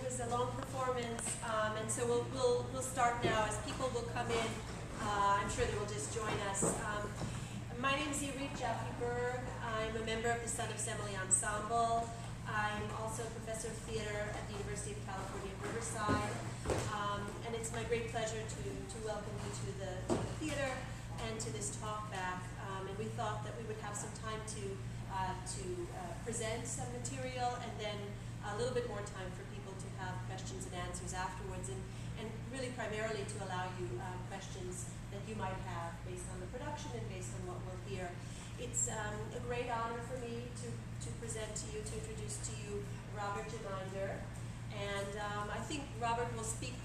was a long performance, and so we'll start now as people will come in. I'm sure they will just join us. My name is Irit Jaffe-Berg. I'm a member of the Son of Semele Ensemble. I'm also a professor of theater at the University of California, Riverside. And it's my great pleasure to welcome you to the theater and to this talkback. And we thought that we would have some time to present some material, and then a little bit more time for people to have questions and answers afterwards, and really primarily to allow you questions that you might have based on the production and based on what we'll hear. It's a great honor for me to present to you, to introduce to you Robert Geminder. And I think Robert will speak.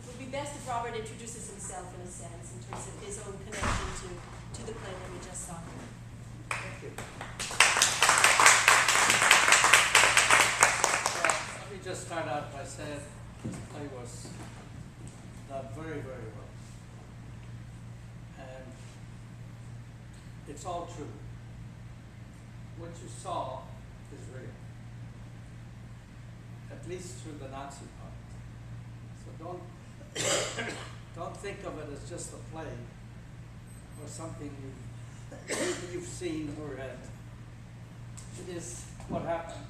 It would be best if Robert introduces himself in a sense, in terms of his own connection to the play that we just saw. Thank you. Let me just start out by saying this play was done very, very well. And it's all true. What you saw is real. At least through the Nazi part. So don't think of it as just a play or something you've seen or read. It is what happened.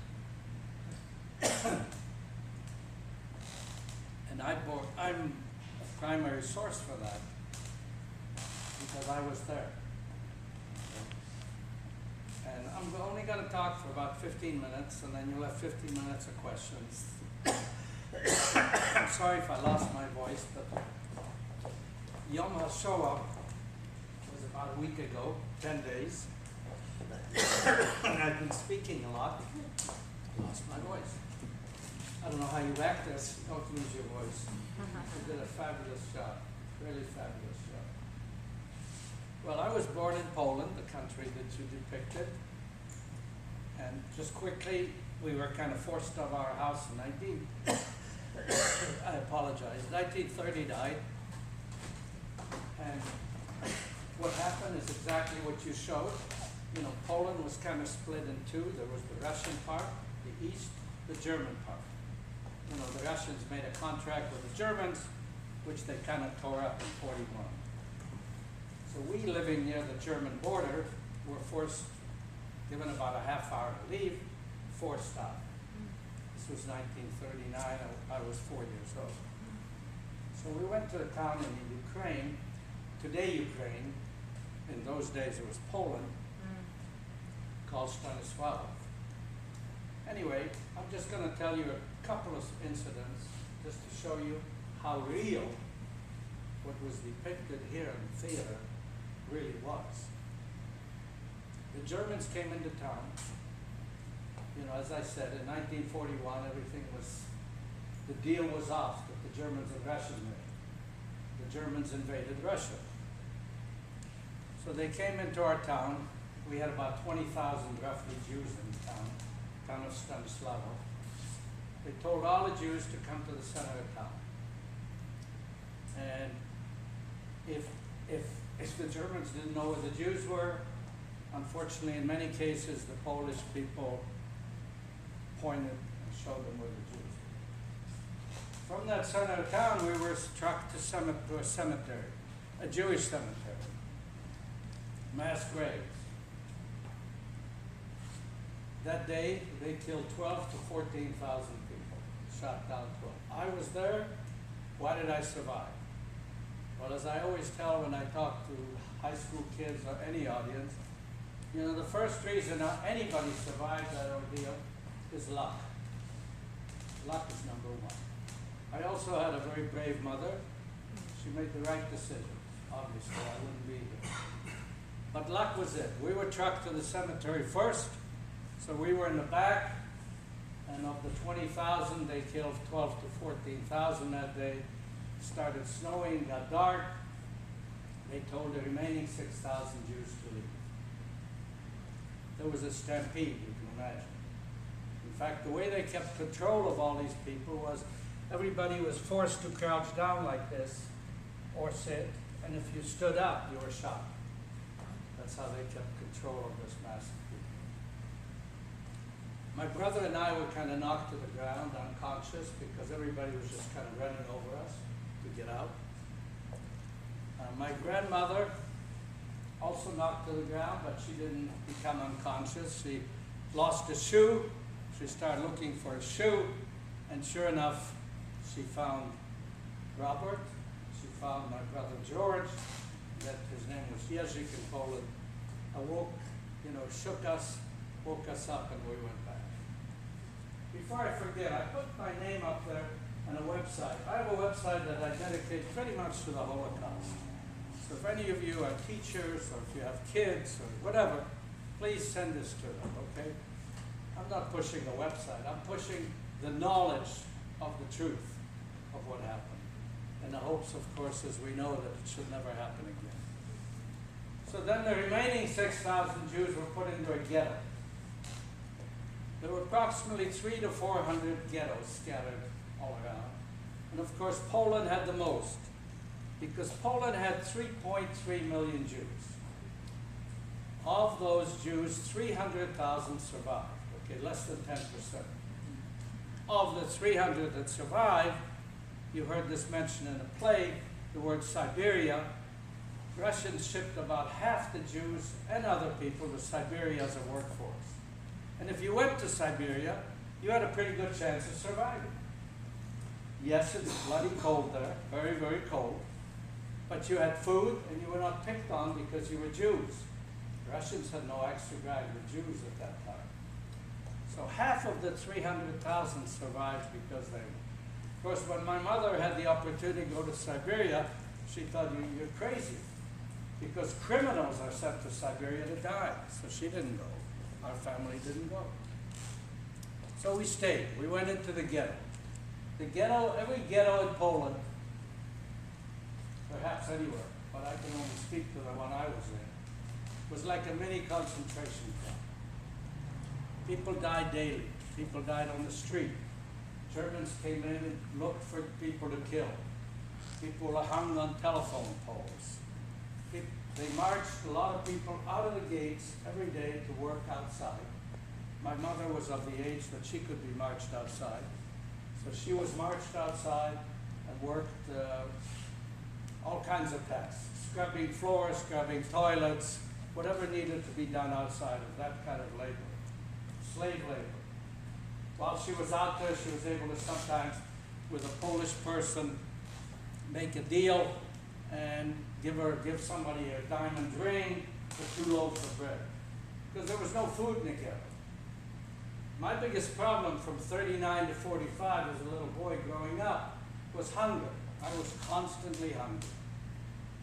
And I'm a primary source for that because I was there. And I'm only going to talk for about 15 minutes, and then you'll have 15 minutes of questions. I'm sorry if I lost my voice, but Yom HaShoah was about a week ago, 10 days. And I've been speaking a lot. Lost my voice. I don't know how you act this. Don't lose your voice. You did a fabulous job. Really fabulous job. Well, I was born in Poland, the country that you depicted. And just quickly, we were kind of forced out of our house in 1930 died. And what happened is exactly what you showed. You know, Poland was kind of split in two. There was the Russian part, the East, the German part. You know, the Russians made a contract with the Germans, which they kind of tore up in 41. So we, living near the German border, were forced, given about a half hour to leave, forced out. This was 1939, I was 4 years old. So we went to a town in Ukraine, today Ukraine, in those days it was Poland, called Stanisław. Anyway, I'm just going to tell you a couple of incidents just to show you how real what was depicted here in the theater really was. The Germans came into town. You know, as I said, in 1941, everything was, the deal was off that the Germans and Russians made. The Germans invaded Russia. So they came into our town. We had about 20,000 roughly Jews in the town of Stanisław. They told all the Jews to come to the center of town. And if the Germans didn't know where the Jews were, unfortunately, in many cases, the Polish people pointed and showed them where the Jews were. From that center of town, we were struck to a cemetery, a Jewish cemetery, mass graves. That day, they killed 12 to 14,000 people, shot down 12. I was there. Why did I survive? Well, as I always tell when I talk to high school kids or any audience, you know, the first reason anybody survives that ordeal is luck. Luck is number one. I also had a very brave mother. She made the right decision. Obviously, I wouldn't be here. But luck was it. We were trucked to the cemetery first, so we were in the back, and of the 20,000, they killed 12 to 14,000 that day. It started snowing, got dark. They told the remaining 6,000 Jews to leave. There was a stampede, you can imagine. In fact, the way they kept control of all these people was everybody was forced to crouch down like this or sit, and if you stood up, you were shot. That's how they kept control of this mass of My brother and I were kind of knocked to the ground, unconscious, because everybody was just kind of running over us to get out. My grandmother also knocked to the ground, but she didn't become unconscious. She lost a shoe. She started looking for a shoe, and sure enough, she found Robert. She found my brother George, that his name was Jezik in Poland. Awoke, shook us, woke us up, and we went back. Before I forget, I put my name up there on a website. I have a website that I dedicate pretty much to the Holocaust. So if any of you are teachers, or if you have kids, or whatever, please send this to them, okay? I'm not pushing a website. I'm pushing the knowledge of the truth of what happened. In the hopes, of course, as we know, that it should never happen again. So then the remaining 6,000 Jews were put into a ghetto. There were approximately 300 to 400 ghettos scattered all around. And of course, Poland had the most, because Poland had 3.3 million Jews. Of those Jews, 300,000 survived, okay, less than 10%. Of the 300 that survived, you heard this mentioned in a play, the word Siberia. Russians shipped about half the Jews and other people to Siberia as a workforce. And if you went to Siberia, you had a pretty good chance of surviving. Yes, it's bloody cold there, very, very cold. But you had food, and you were not picked on because you were Jews. Russians had no axe to grind with Jews at that time. So half of the 300,000 survived because they were. Of course, when my mother had the opportunity to go to Siberia, she thought, you're crazy, because criminals are sent to Siberia to die. So she didn't go. Our family didn't go. So we stayed. We went into the ghetto. The ghetto, every ghetto in Poland, perhaps anywhere, but I can only speak to the one I was in, was like a mini concentration camp. People died daily. People died on the street. Germans came in and looked for people to kill. People were hung on telephone poles. They marched a lot of people out of the gates every day to work outside. My mother was of the age that she could be marched outside. So she was marched outside and worked all kinds of tasks. Scrubbing floors, scrubbing toilets, whatever needed to be done outside of that kind of labor. Slave labor. While she was out there, she was able to sometimes, with a Polish person, make a deal and give somebody a diamond ring for 2 loaves of bread. Because there was no food in the ghetto. My biggest problem from 39 to 45 as a little boy growing up was hunger. I was constantly hungry.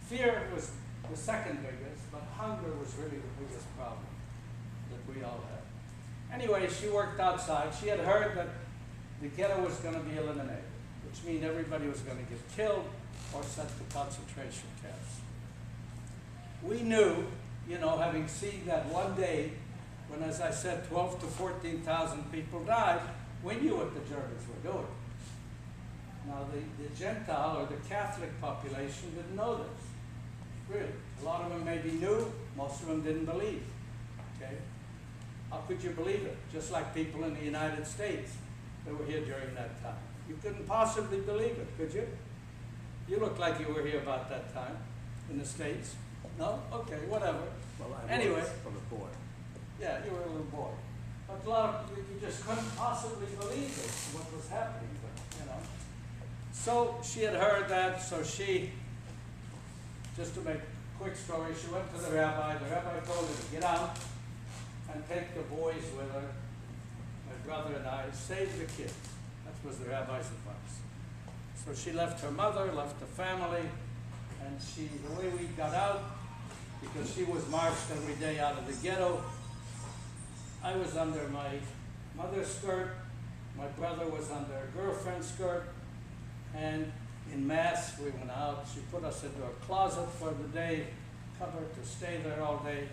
Fear was the second biggest, but hunger was really the biggest problem that we all had. Anyway, she worked outside. She had heard that the ghetto was going to be eliminated, which means everybody was going to get killed or sent to concentration camps. We knew, having seen that one day when, as I said, 12 to 14,000 people died, we knew what the Germans were doing. Now, the Gentile or the Catholic population didn't know this. Really. A lot of them maybe knew, most of them didn't believe. Okay? How could you believe it? Just like people in the United States that were here during that time. You couldn't possibly believe it, could you? You look like you were here about that time in the States. No? Okay, whatever. Well, anyway. From a boy. Yeah, you were a little boy. But a lot of you just couldn't possibly believe it, what was happening, So she had heard that, so she, just to make a quick story, she went to the rabbi. The rabbi told her to get out and take the boys with her, my brother and I, save the kids. That was the rabbi's advice. So she left her mother, left the family, and the way we got out, because she was marched every day out of the ghetto, I was under my mother's skirt, my brother was under a girlfriend's skirt, and in Mass we went out. She put us into a closet for the day, covered to stay there all day,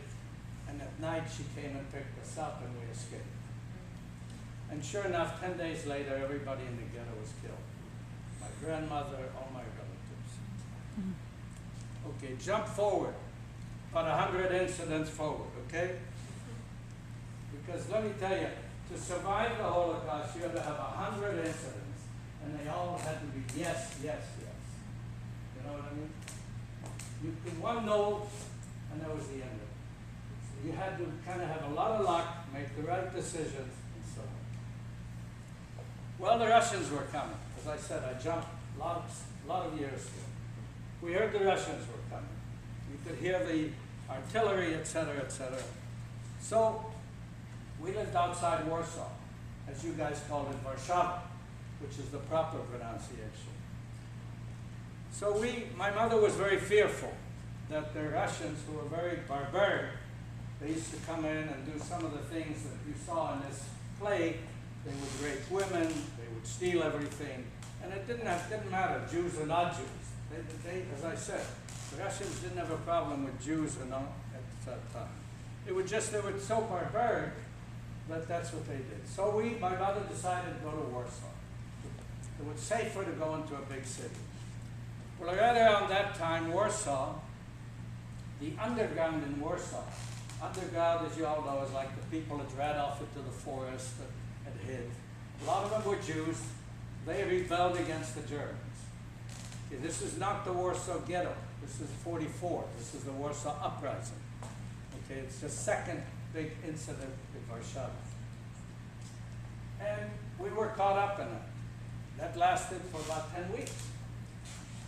and at night she came and picked us up and we escaped. And sure enough, 10 days later, everybody in the ghetto was killed. My grandmother, all my relatives. Okay, jump forward, about 100 incidents forward, okay? Because let me tell you, To survive the Holocaust, you had to have 100 incidents, and they all had to be yes, yes, yes. You know what I mean? You could one no, and that was the end of it. So you had to kind of have a lot of luck, make the right decisions, and so on. Well, the Russians were coming. As I said, I jumped a lot of years ago. We heard the Russians were coming. We could hear the artillery, etc., etc. So we lived outside Warsaw, as you guys called it, Warszawa, which is the proper pronunciation. So my mother was very fearful that the Russians, who were very barbaric, they used to come in and do some of the things that you saw in this play. They would rape women, they would steal everything, and it didn't matter, Jews or not Jews. They, as I said, the Russians didn't have a problem with Jews or not at that time. It was just they were so barbaric that that's what they did. So my mother decided to go to Warsaw. It was safer to go into a big city. Well, right around that time, Warsaw, the underground in Warsaw, underground, as you all know, is like the people that ran off into the forest and hid. A lot of them were Jews. They rebelled against the Germans. Okay, this is not the Warsaw Ghetto. This is 44. This is the Warsaw Uprising. Okay, it's the second big incident in Warsaw. And we were caught up in it. That lasted for about 10 weeks.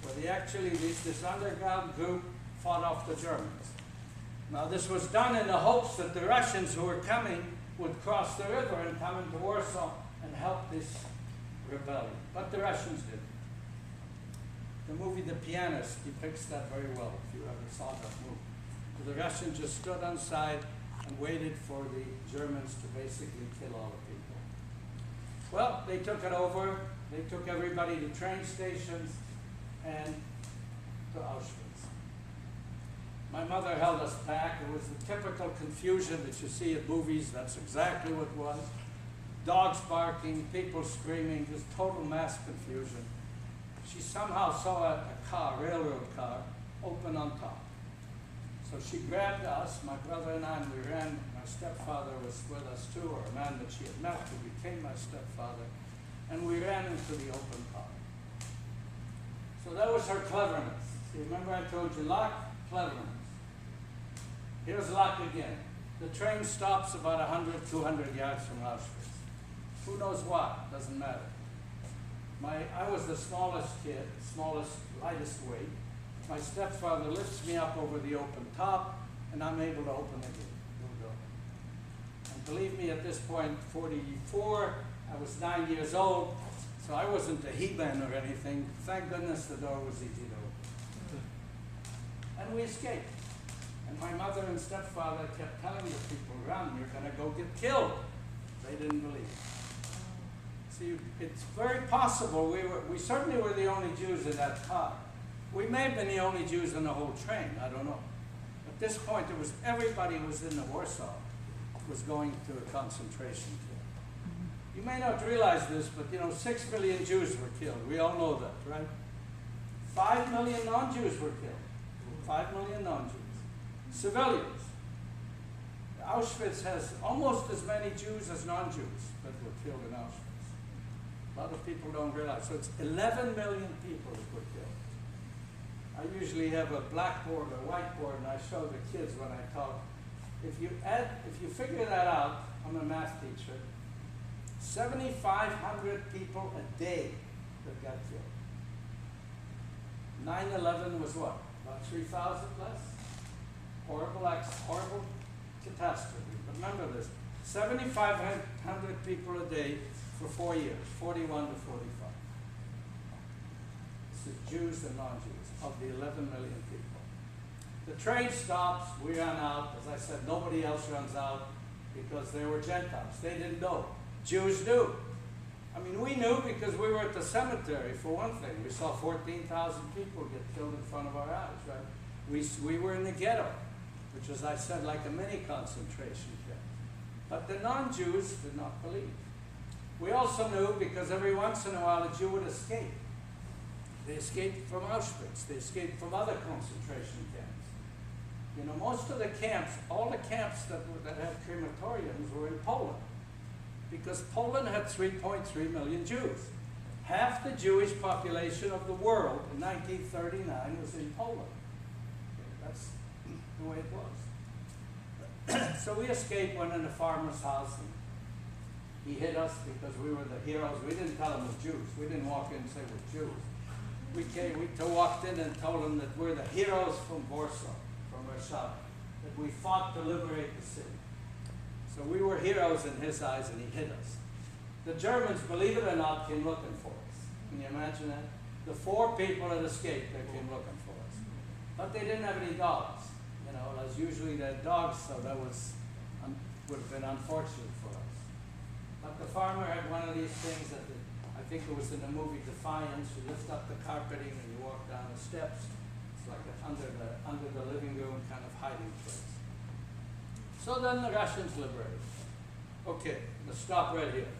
Where this underground group fought off the Germans. Now this was done in the hopes that the Russians who were coming would cross the river and come into Warsaw and help this rebellion. But the Russians didn't. The movie The Pianist depicts that very well, if you ever saw that movie. The Russians just stood on side and waited for the Germans to basically kill all the people. Well, they took it over. They took everybody to train stations and to Auschwitz. My mother held us back. It was the typical confusion that you see in movies. That's exactly what it was. Dogs barking, people screaming, just total mass confusion. She somehow saw a car, railroad car, open on top. So she grabbed us, my brother and I, and we ran. My stepfather was with us too, or a man that she had met who became my stepfather, and we ran into the open car. So that was her cleverness. See, remember I told you luck, cleverness. Here's luck again. The train stops about 100, 200 yards from Auschwitz. Who knows why? Doesn't matter. I was the smallest kid, smallest, lightest weight. My stepfather lifts me up over the open top, and I'm able to open the gate. We'll go. And believe me, at this point, 44, I was 9 years old, so I wasn't a he-man or anything. Thank goodness the door was easy to open. And we escaped. And my mother and stepfather kept telling the people, run, you're going to go get killed. They didn't believe it. See, it's very possible we certainly were the only Jews in that car. We may have been the only Jews in the whole train, I don't know. At this point, it was everybody who was in the Warsaw was going to a concentration camp. You may not realize this, but 6 million Jews were killed. We all know that, right? 5 million non-Jews were killed. 5 million non-Jews. Civilians. Auschwitz has almost as many Jews as non-Jews that were killed in Auschwitz. A lot of people don't realize. So it's 11 million people that were killed. I usually have a blackboard or whiteboard, and I show the kids when I talk. If you figure that out, I'm a math teacher, 7,500 people a day that got killed. 9/11 was what? About 3,000 less? Horrible catastrophe. Remember this, 7,500 people a day for 4 years, 41 to 45. This is Jews and non-Jews, of the 11 million people. The train stops, we ran out. As I said, nobody else runs out because they were Gentiles. They didn't know. Jews knew. I mean, we knew because we were at the cemetery, for one thing. We saw 14,000 people get killed in front of our eyes, right? We were in the ghetto, which was, I said, like a mini concentration camp. But the non-Jews did not believe. We also knew because every once in a while a Jew would escape. They escaped from Auschwitz. They escaped from other concentration camps. Most of the camps, all the camps that had crematoriums were in Poland. because Poland had 3.3 million Jews. Half the Jewish population of the world in 1939 was in Poland. Okay, that's the way it was. So we escaped, went in a farmer's house, and he hit us because we were the heroes. We didn't tell him we're Jews. We didn't walk in and say we're Jews. We walked in and told him that we're the heroes from Warsaw, from Warsaw, that we fought to liberate the city. So we were heroes in his eyes, and he hit us. The Germans, believe it or not, came looking for us. Can you imagine that? The 4 people that escaped, they came looking for us. But they didn't have any dogs. You know, as usually they had dogs, so that would have been unfortunate for us. But the farmer had one of these things that I think it was in the movie Defiance. You lift up the carpeting and you walk down the steps. It's like under the living room kind of hiding place. So then the Russians liberated. Okay, let's stop right here.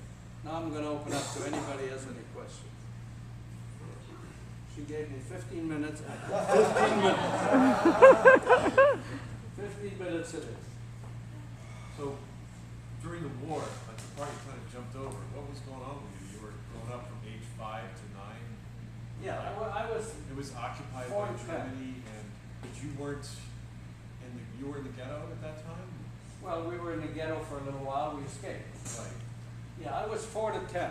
Now I'm going to open up to anybody who has any questions. She gave me 15 minutes. 15 minutes. 15 minutes it is. So during the war, like the part you kind of jumped over, what was going on with you? You were growing up from age 5 to 9? Yeah, I was. It was occupied by Germany, but you weren't you were in the ghetto at that time? Well, we were in the ghetto for a little while. We escaped. Right. Yeah, I was 4 to 10.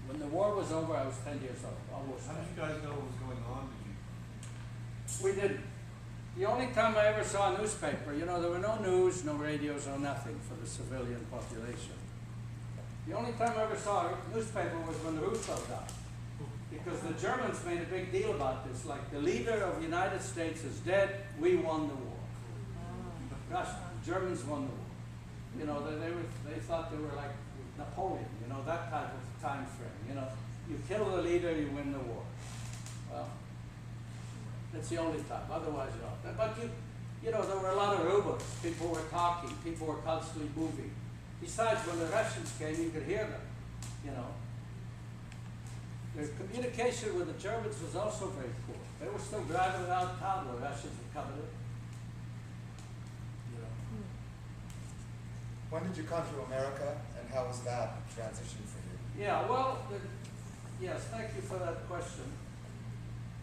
When the war was over, I was 10 years old. Almost. How did you guys know what was going on? We didn't. The only time I ever saw a newspaper, you know, there were no news, no radios, no nothing for the civilian population. The only time I ever saw a newspaper was when Roosevelt died. Because the Germans made a big deal about this, like the leader of the United States is dead, we won the war. Germans won the war. You know, they thought they were like Napoleon, you know, that type of time frame. You know, you kill the leader, you win the war. Well, that's the only time. Otherwise, you don't. But you know, there were a lot of rumors. People were talking. People were constantly moving. Besides, when the Russians came, you could hear them. You know, their communication with the Germans was also very poor. They were still driving around town. The Russians were coming in. You know. When did you come to America, and how was that transition for you? Yeah. Well, yes. Thank you for that question.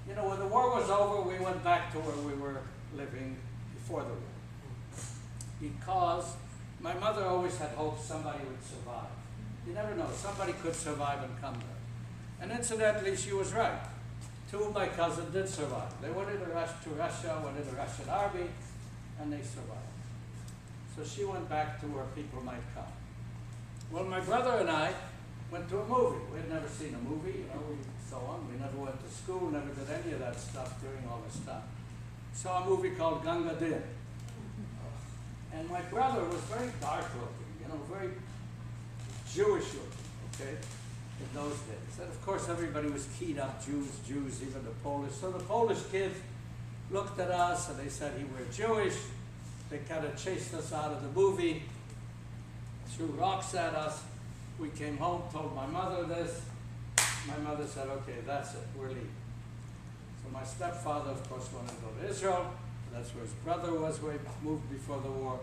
You know, when the war was over, we went back to where we were living before the war. Because my mother always had hoped somebody would survive. You never know, somebody could survive and come there. And incidentally, she was right. 2 of my cousins did survive. They went to Russia, went in the Russian army, and they survived. So she went back to where people might come. Well, my brother and I went to a movie. We had never seen a movie, you know, so on. We never went to school, never did any of that stuff during all this time. Saw a movie called Ganga Din. And my brother was very dark looking, you know, very Jewish looking, okay, in those days. And of course everybody was keyed up, Jews, even the Polish. So the Polish kids looked at us and they said he were Jewish. They kind of chased us out of the movie, threw rocks at us. We came home, told my mother this. My mother said, okay, that's it, we're leaving. So my stepfather, of course, wanted to go to Israel. That's where his brother was, where he moved before the war.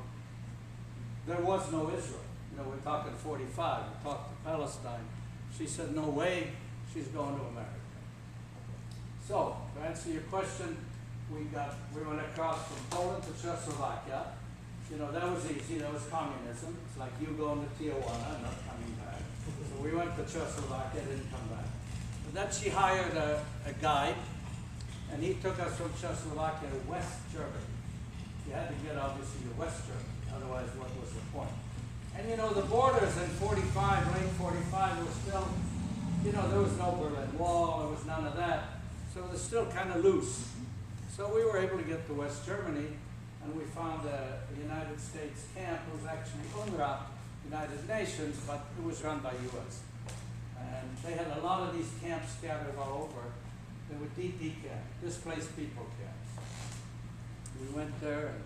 There was no Israel. You know, we're talking 45. We talked to Palestine. She said, no way, she's going to America. So, to answer your question, we went across from Poland to Czechoslovakia. You know, that was easy, that was communism. It's like you going to Tijuana and not coming back. So we went to Czechoslovakia, didn't come back. But then she hired a guide, and he took us from Czechoslovakia to West Germany. You had to get, obviously, to West Germany, otherwise what was the point? And you know, the borders in 45, late 45, were still, you know, there was no Berlin Wall, there was none of that. So it was still kind of loose. So we were able to get to West Germany, and we found a United States camp. It was actually UNRWA, United Nations, but it was run by US. And they had a lot of these camps scattered all over. They were DP camps, displaced people camps. We went there, and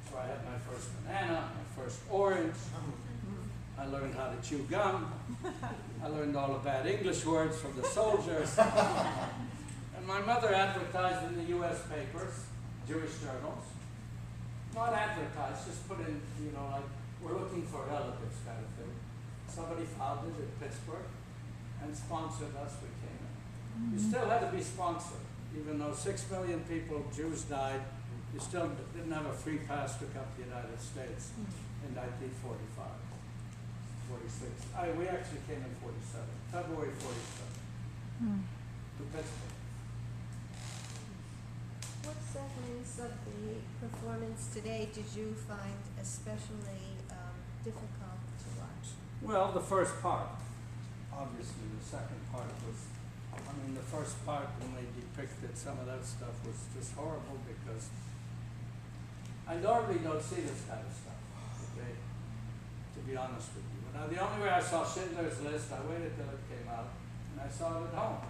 so I had my first banana, my first orange. I learned how to chew gum. I learned all the bad English words from the soldiers. And my mother advertised in the US papers, Jewish journals. Not advertised, just put in, you know, like, we're looking for relatives kind of thing. somebody founded in Pittsburgh and sponsored us. We came in. You still had to be sponsored, even though 6 million people, Jews died. You still didn't have a free pass to come to the United States in 1945, 46. We actually came in 47, February 47, to Pittsburgh. What segments of the performance today did you find especially difficult to watch? Well, the first part, obviously. The second part was, the first part when they depicted some of that stuff was just horrible because I normally don't see this kind of stuff, okay, to be honest with you. Now, the only way I saw Schindler's List, I waited till it came out, and I saw it at home.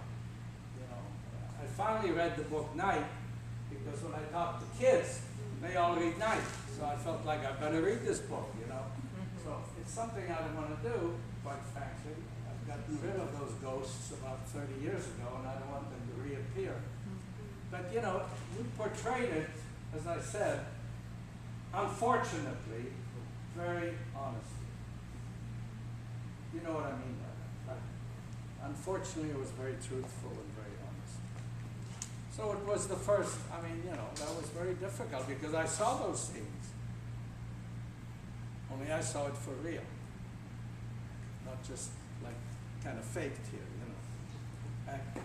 You know, I finally read the book Night, because when I talk to kids, they all read Night. So I felt like I better read this book, you know. So it's something I don't want to do, quite frankly. I've gotten rid of those ghosts about 30 years ago, and I don't want them to reappear. But, you know, we portrayed it, as I said, unfortunately, very honestly. You know what I mean by that, right? Unfortunately, it was very truthful and very honest. So it was the first, that was very difficult because I saw those scenes. Only I saw it for real. Not just like kind of faked here, you know. Acting.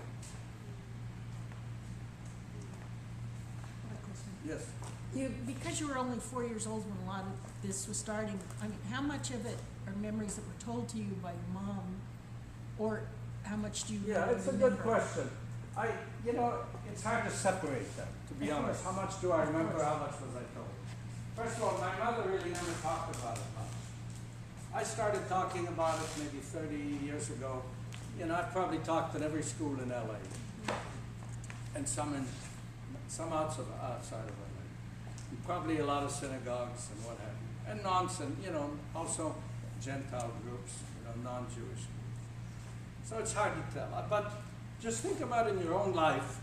Yes. Because you were only 4 years old when a lot of this was starting, how much of it are memories that were told to you by your mom, or how much do you Yeah, really it's a remember? good question. It's hard to separate them, to be honest. How much do I remember, how much was I told? First of all, my mother really never talked about it much. I started talking about it maybe 30 years ago. I've probably talked at every school in LA, and some outside of LA. And probably a lot of synagogues and what have you. And also Gentile groups, non-Jewish groups. So it's hard to tell. But just think about in your own life,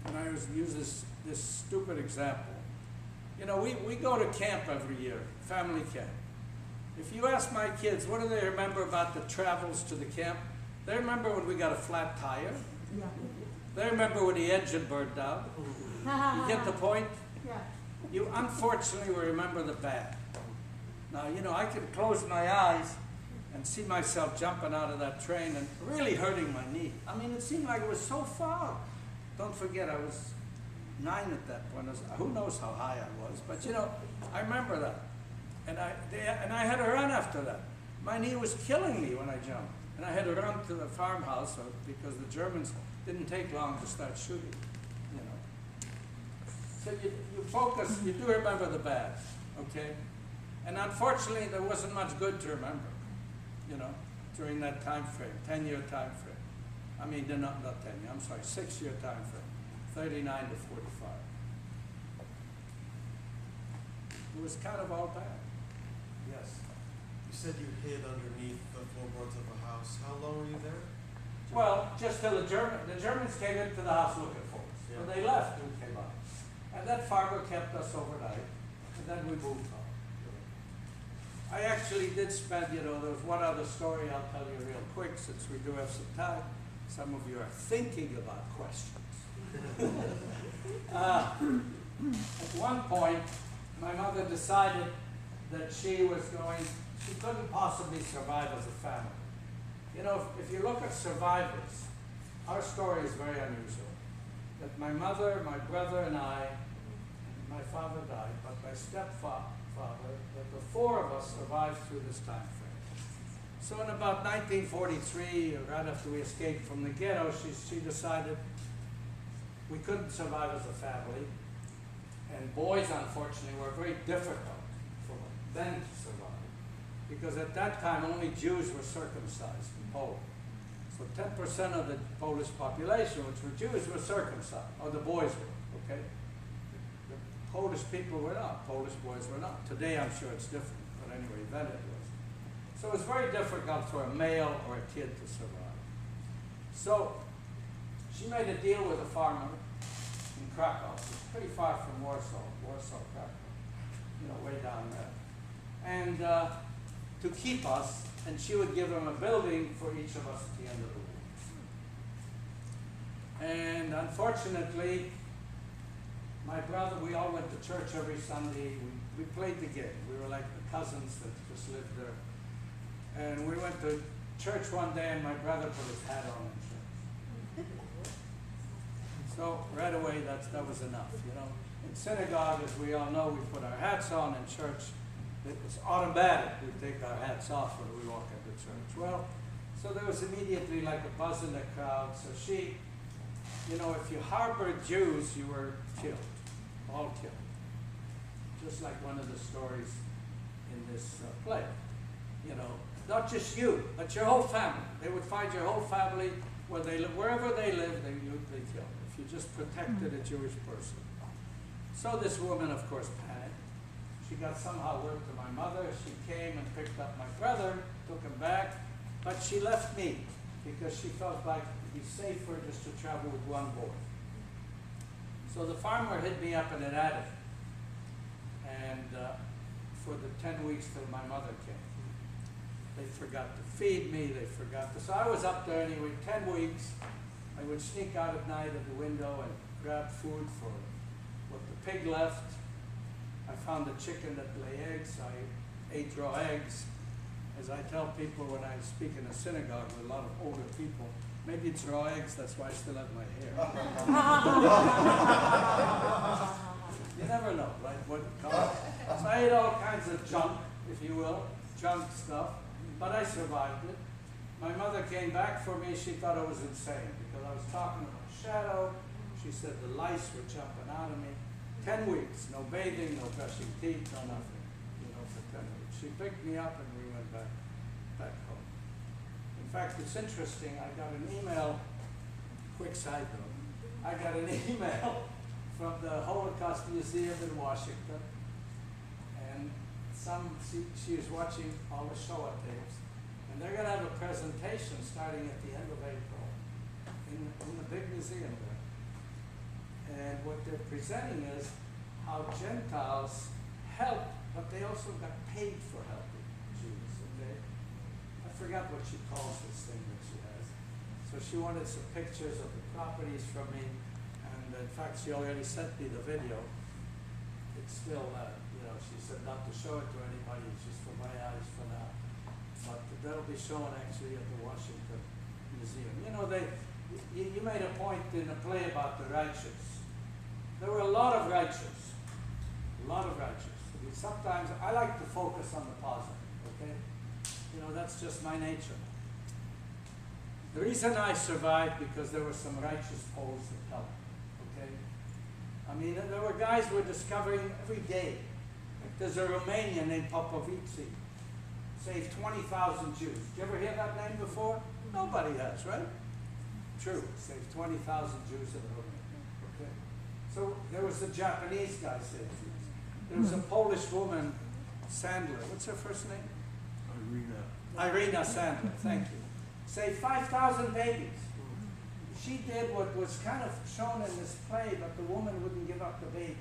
and I always use this stupid example. We go to camp every year, family camp. If you ask my kids, what do they remember about the travels to the camp? They remember when we got a flat tire. Yeah. They remember when the engine burned out. You get the point? Yeah. You unfortunately will remember the bad. Now, I can close my eyes and see myself jumping out of that train and really hurting my knee. It seemed like it was so far. Don't forget, I was 9 at that point. Who knows how high I was, but I remember that. And I had to run after that. My knee was killing me when I jumped. And I had to run to the farmhouse because the Germans didn't take long to start shooting, So you focus, you do remember the bad, okay? And unfortunately, there wasn't much good to remember, during that time frame, 10-year time frame. Not 10 year, I'm sorry, 6-year time frame, 39 to 45. It was kind of all bad. Yes. You said you hid underneath the floorboards of a house. How long were you there? Well, just till the Germans came into the house looking for us. Yeah. When they left, we came out. And that farmer kept us overnight, and then we moved on. I actually did spend, there was one other story I'll tell you real quick since we do have some time. Some of you are thinking about questions. At one point, my mother decided that she couldn't possibly survive as a family. If you look at survivors, our story is very unusual. That my mother, my brother, and my father died, but my stepfather, that the 4 of us survived through this time frame. So in about 1943, right after we escaped from the ghetto, she decided we couldn't survive as a family, and boys, unfortunately, were very difficult for them to survive, because at that time only Jews were circumcised in Poland. So 10% of the Polish population, which were Jews, were circumcised, or the boys were, okay? The Polish people were not, Polish boys were not. Today I'm sure it's different, but anyway, then it was. So it was very difficult for a male or a kid to survive. So she made a deal with a farmer in Krakow. It's pretty far from Warsaw, Krakow, way down there. And to keep us, and she would give them a building for each of us at the end of the war. And unfortunately, my brother, we all went to church every Sunday. We played the game. We were like the cousins that just lived there. And we went to church one day, and my brother put his hat on in church. So right away, that was enough, you know. In synagogue, as we all know, we put our hats on. In church, it was automatic. We take our hats off when we walk into church. Well, so there was immediately like a buzz in the crowd. So she, you know, if you harbored Jews, you were killed, all killed. Just like one of the stories in this play. You know, not just you, but your whole family. They would find your whole family where they live, wherever they live, they kill if you just protected a Jewish person. So this woman, of course, panicked. She got somehow word to my mother. She came and picked up my brother, took him back, but she left me because she felt like it'd be safer just to travel with one boy. So the farmer hid me up in an attic, and for the 10 weeks till my mother came. They forgot to feed me, they forgot to, so I was up there anyway, 10 weeks. I would sneak out at night at the window and grab food for what the pig left. I found a chicken that lay eggs, I ate raw eggs. As I tell people when I speak in a synagogue with a lot of older people, maybe it's raw eggs, that's why I still have my hair. You never know, right, what comes. So I ate all kinds of junk, if you will, junk stuff, but I survived it. My mother came back for me. She thought I was insane because I was talking about shadow. She said the lice were jumping out of me. 10 weeks, no bathing, no brushing teeth, no nothing, you know, for 10 weeks. She picked me up and we went back home. In fact, it's interesting, I got an email, quick side note, I got an email from the Holocaust Museum in Washington, and she was watching all the Shoah tapes, and they're going to have a presentation starting at the end of April in the big museum there. And what they're presenting is how Gentiles helped, but they also got paid for helping Jews. And I forgot what she calls this thing that she has. So she wanted some pictures of the properties from me, and in fact, she already sent me the video. It's still, you know, she said not to show it to anybody, it's just for my eyes for now. But that'll be shown actually at the Washington Museum. You know, you made a point in a play about the righteous. There were a lot of righteous. A lot of righteous. I mean, sometimes I like to focus on the positive, okay? You know, that's just my nature. The reason I survived because there were some righteous Poles that helped, okay? I mean, there were guys we're discovering every day. Like there's a Romanian named Popovici, saved 20,000 Jews. Did you ever hear that name before? Nobody has, right? True, saved 20,000 Jews in Romania, okay? So there was a Japanese guy saved Jews. There was a Polish woman, Sandler. What's her first name? Irina Sandler, thank you. Saved 5,000 babies. She did what was kind of shown in this play, but the woman wouldn't give up the baby.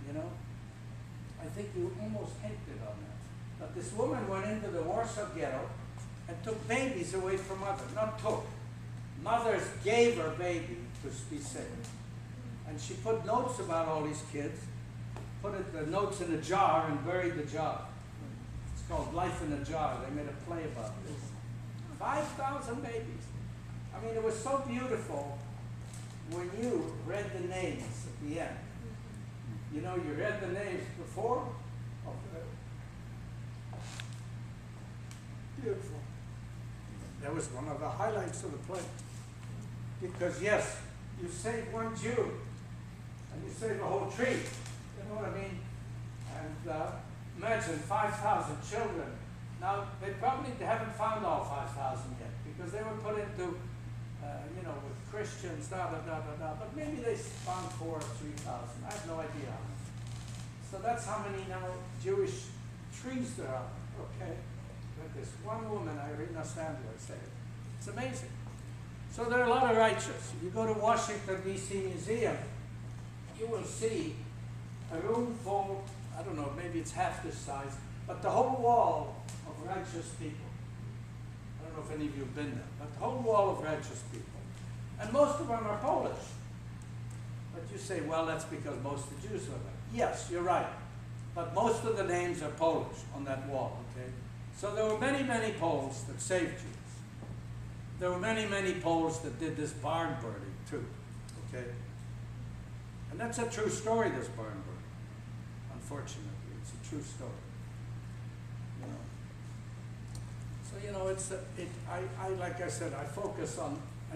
You know? I think you almost hinted on that. But this woman went into the Warsaw Ghetto and took babies away from mothers. Not took. Mothers gave her baby to be saved. And she put notes about all these kids, put the notes in a jar and buried the jar. It's called Life in a Jar. They made a play about this. 5,000 babies. I mean, it was so beautiful when you read the names at the end. You know, you read the names before. Beautiful. That was one of the highlights of the play. Because yes, you save one Jew, and you save a whole tree. You know what I mean? And imagine 5,000 children. Now, they probably haven't found all 5,000 yet, because they were put into, you know, with Christians, but maybe they found 4,000 or 3,000. I have no idea how many. So that's how many now Jewish trees there are, okay? But this one woman, Irina Sandler, said it. It's amazing. So there are a lot of righteous. If you go to Washington, D.C. Museum, you will see a room full, I don't know, maybe it's half this size, But the whole wall of righteous people, I don't know if any of you have been there, but the whole wall of righteous people, and most of them are Polish. But you say, well, that's because most of the Jews live there. Yes, you're right. But most of the names are Polish on that wall, okay? So there were many, many Poles that saved Jews. There were many, many Poles that did this barn burning too, okay? And that's a true story, this barn burning. Unfortunately, it's a true story. You know. So, you know, I like I said, I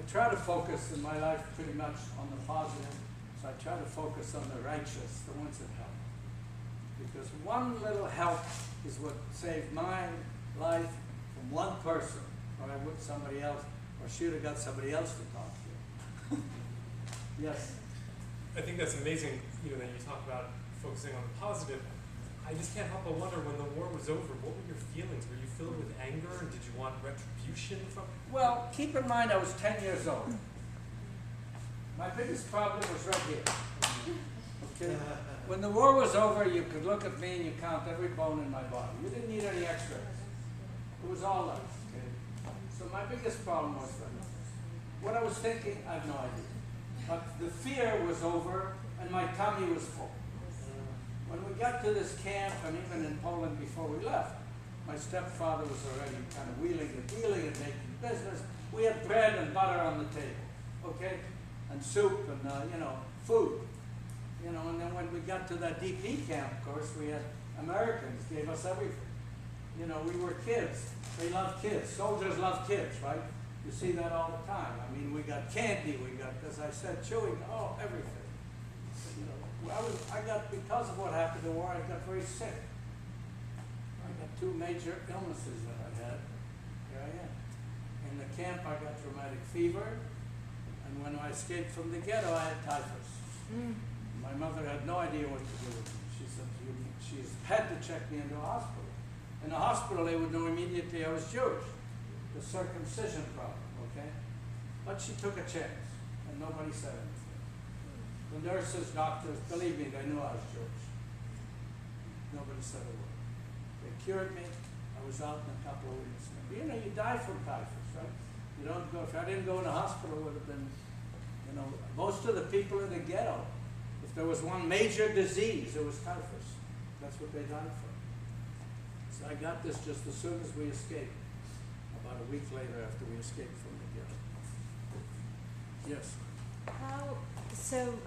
try to focus in my life pretty much on the positive. So I try to focus on the righteous, the ones that help. Because one little help is what saved my life from one person, or I would somebody else, or she would have got somebody else to talk to. Yes. I think that's amazing, you know, that you talk about focusing on the positive. I just can't help but wonder, when the war was over, what were your feelings? Were you filled with anger, and did you want retribution from it? Well, keep in mind I was 10 years old. My biggest problem was right here. Okay? When the war was over, you could look at me and you count every bone in my body. You didn't need any x-rays. It was all life. Okay? So my biggest problem was that. What I was thinking, I have no idea. But the fear was over and my tummy was full. When we got to this camp, and even in Poland before we left, my stepfather was already kind of wheeling and dealing and making business. We had bread and butter on the table, okay? And soup and, you know, food. You know, and then when we got to that DP camp, of course, we had Americans gave us everything. You know, we were kids. They love kids. Soldiers love kids, right? You see that all the time. I mean, we got candy, we got, as I said, chewing, oh, everything. You know, I got, because of what happened in the war, I got very sick. I got 2 major illnesses that I had. Here I am. In the camp, I got rheumatic fever, and when I escaped from the ghetto, I had typhus. My mother had no idea what to do with me. She said, she had to check me into a hospital. In the hospital, they would know immediately I was Jewish. The circumcision problem, okay? But she took a chance, and nobody said anything. The nurses, doctors, believe me, they knew I was Jewish. Nobody said a word. They cured me. I was out in a couple of weeks. You know, you die from typhus, right? You don't go, if I didn't go in the hospital, it would have been, you know, most of the people in the ghetto, if there was one major disease, it was typhus. That's what they died from. So I got this just as soon as we escaped, about a week later after we escaped from the ghetto. Yes? So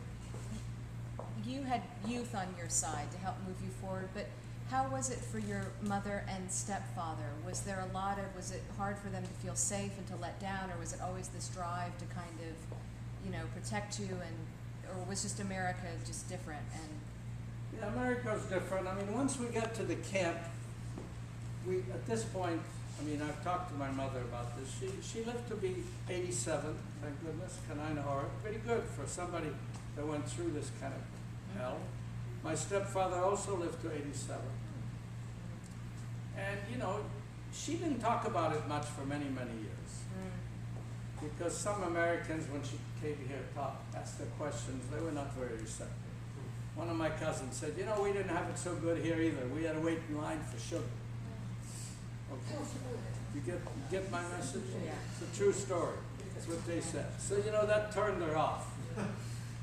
you had youth on your side to help move you forward, but how was it for your mother and stepfather? Was there a lot of, was it hard for them to feel safe and to let down, or was it always this drive to kind of, you know, protect you, and, or was just America just different? And yeah, America was different. I mean, once we got to the camp, at this point, I mean, I've talked to my mother about this. She lived to be 87, thank goodness, Kanina Hora. Pretty good for somebody that went through this kind of hell. My stepfather also lived to 87. And, you know, she didn't talk about it much for many, many years. Because some Americans, when she came here, asked her questions, they were not very receptive. One of my cousins said, you know, we didn't have it so good here either. We had to wait in line for sugar. Okay. You get my message? Yeah. It's a true story. That's what they said. So, you know, that turned her off.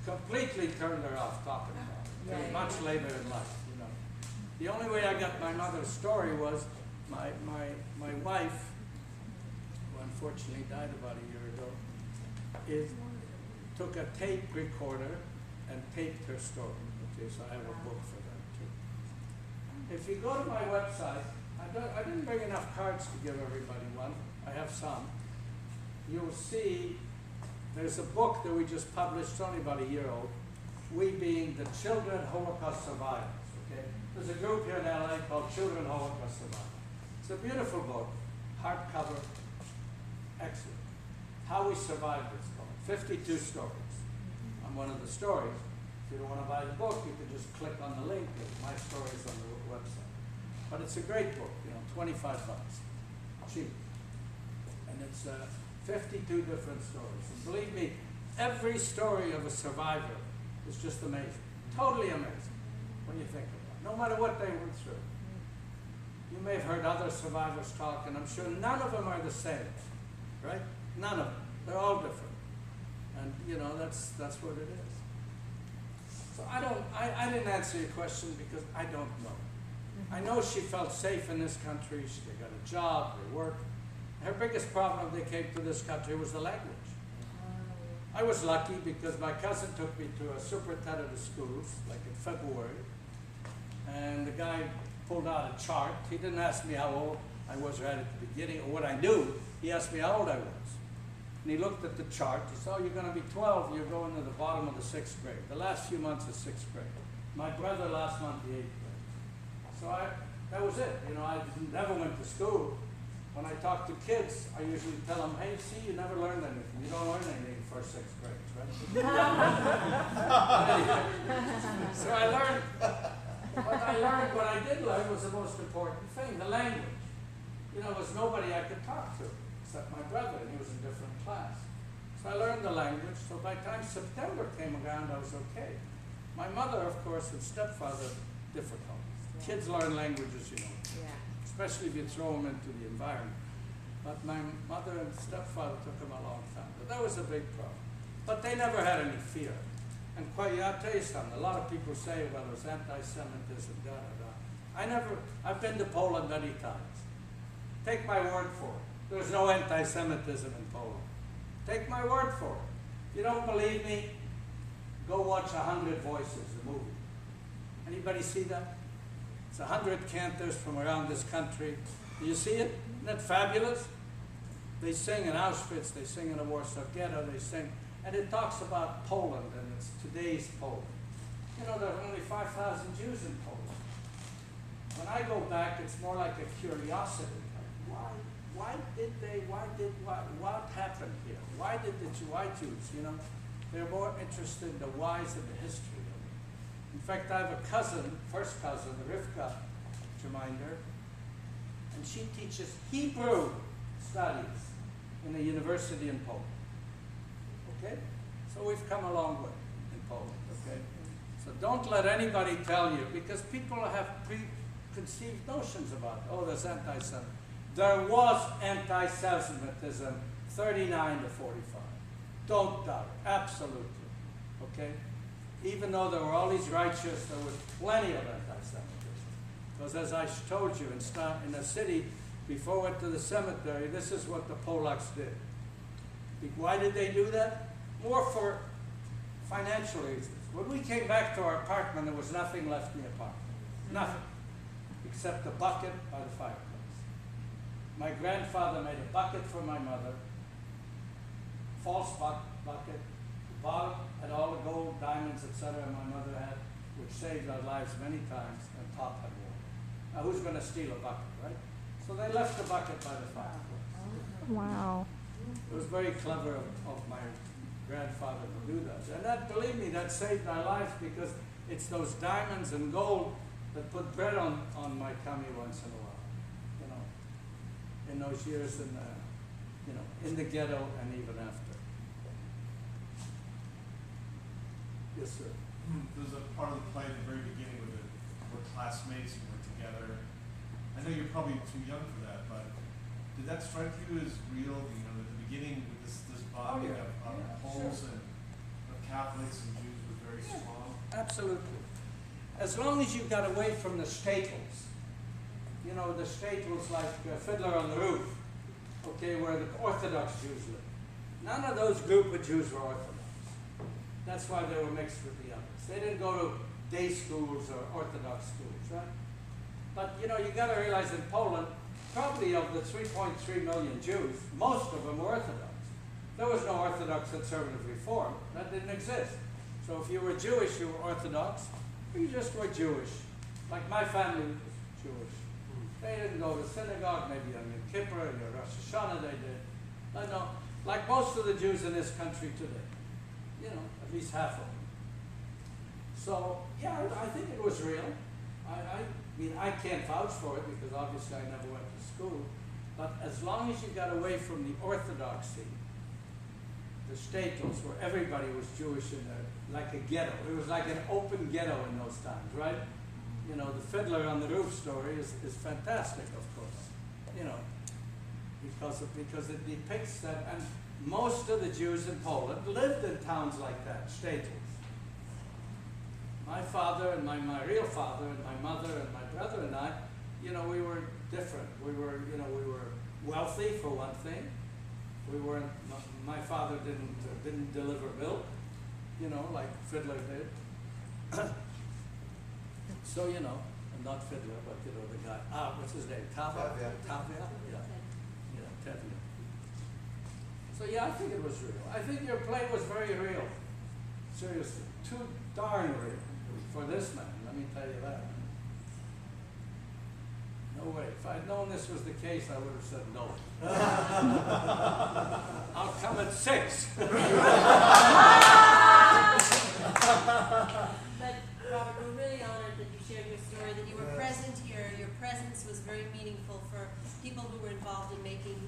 Completely turned her off talking about it. It was much later in life, you know. The only way I got my mother's story was my wife, who unfortunately died about a year ago, took a tape recorder and taped her story. Okay, so I have a book for that too. If you go to my website, I didn't bring enough cards to give everybody one. I have some. You'll see there's a book that we just published, it's only about a year old, we being the Children Holocaust Survivors. Okay? There's a group here in LA called Children Holocaust Survivors. It's a beautiful book, hardcover, excellent. How we survived this called. 52 stories. I'm one of the stories. If you don't want to buy the book, you can just click on the link. My story's on the website. But it's a great book, you know, $25, cheap. And it's 52 different stories. And believe me, every story of a survivor is just amazing, totally amazing when you think about it, no matter what they went through. You may have heard other survivors talk, and I'm sure none of them are the same, right? None of them. They're all different. And, you know, that's what it is. So I didn't answer your question because I don't know. I know she felt safe in this country. She got a job, they worked. Her biggest problem when they came to this country was the language. I was lucky because my cousin took me to a superintendent of schools, like in February, and the guy pulled out a chart. He didn't ask me how old I was right at the beginning or what I knew. He asked me how old I was. And he looked at the chart. He said, oh, you're going to be 12. You're going to the bottom of the 6th grade. The last few months of 6th grade. My brother last month, the 8th grade. So that was it. You know, I never went to school. When I talk to kids, I usually tell them, hey, see, you never learned anything. You don't learn anything for 6th grade, right? Anyway, so I learned, what I did learn was the most important thing, the language. You know, there was nobody I could talk to except my brother, and he was in a different class. So I learned the language, so by the time September came around, I was okay. My mother, of course, and stepfather, difficult. Kids learn languages, you know. Yeah. Especially if you throw them into the environment. But my mother and stepfather took them a long time. But that was a big problem. But they never had any fear. And quite, I'll tell you something, a lot of people say, well, there's anti-Semitism, I've been to Poland many times. Take my word for it. There's no anti-Semitism in Poland. Take my word for it. If you don't believe me, go watch 100 Voices, the movie. Anybody see that? It's 100 cantors from around this country. Do you see it? Isn't that fabulous? They sing in Auschwitz, they sing in the Warsaw Ghetto, they sing, and it talks about Poland, and it's today's Poland. You know, there are only 5,000 Jews in Poland. When I go back, it's more like a curiosity. What happened here? Why Jews, you know? They're more interested in the whys and the history of it. In fact, I have a cousin, first cousin, Robert Geminder, and she teaches Hebrew studies in a university in Poland. Okay? So we've come a long way in Poland, okay? So don't let anybody tell you, because people have preconceived notions about it. Oh, there's anti-Semitism. There was anti-Semitism 39 to 45. Don't doubt it, absolutely, okay? Even though there were all these righteous, there was plenty of anti-Semitism. Because as I told you, in a city, before I went to the cemetery, this is what the Polacks did. Why did they do that? More for financial reasons. When we came back to our apartment, there was nothing left in the apartment. Nothing. Except a bucket by the fireplace. My grandfather made a bucket for my mother, false bucket. The bottom had all the gold, diamonds, etc. my mother had, which saved our lives many times, and top had water. Now who's going to steal a bucket, right? So they left the bucket by the fireplace. Wow. It was very clever of my grandfather to do that. And that, believe me, that saved our lives, because it's those diamonds and gold that put bread on my tummy once in a while. You know, in those years in the ghetto and even after. Yes, sir. There's a part of the play at the very beginning where we're classmates and we're together. I know you're probably too young for that, but did that strike you as real? You know, at the beginning with this bonding of Poles and of Catholics and Jews was very strong. Absolutely. As long as you got away from the staples, you know, the staples like Fiddler on the Roof, okay, where the Orthodox Jews live. None of those group of Jews were Orthodox. That's why they were mixed with the others. They didn't go to day schools or Orthodox schools, right? But, you know, you got to realize in Poland, probably of the 3.3 million Jews, most of them were Orthodox. There was no Orthodox conservative reform. That didn't exist. So if you were Jewish, you were Orthodox, or you just were Jewish. Like my family was Jewish. They didn't go to synagogue, maybe on Yom Kippur and your Rosh Hashanah they did. But no, like most of the Jews in this country today. You know, at least half of them. So, yeah, I think it was real. I mean, I can't vouch for it because obviously I never went to school. But as long as you got away from the orthodoxy, the staples where everybody was Jewish in there, like a ghetto. It was like an open ghetto in those times, right? You know, the Fiddler on the Roof story is fantastic, of course. You know, because it depicts that, and most of the Jews in Poland lived in towns like that, shtetls. My father and my real father and my mother and my brother and I, you know, we were different. We were wealthy for one thing. We weren't. My father didn't deliver milk, you know, like Fiddler did. So you know, not Fiddler, but you know the guy. What's his name? Tavia. Yeah, Tevye. So yeah, I think it was real. I think your play was very real. Seriously, too darn real for this man. Let me tell you that. No way. If I'd known this was the case, I would have said no. I'll come at 6. But Robert, we're really honored that you shared your story, that you were present here. Your presence was very meaningful for people who were involved in making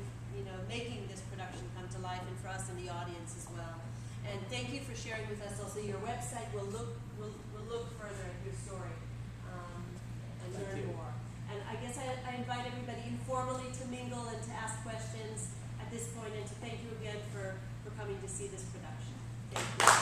this production come to life, and for us in the audience as well. And thank you for sharing with us also your website. We'll look further at your story and Thank learn you. more. And I guess I invite everybody informally to mingle and to ask questions at this point, and to thank you again for coming to see this production. Thank you.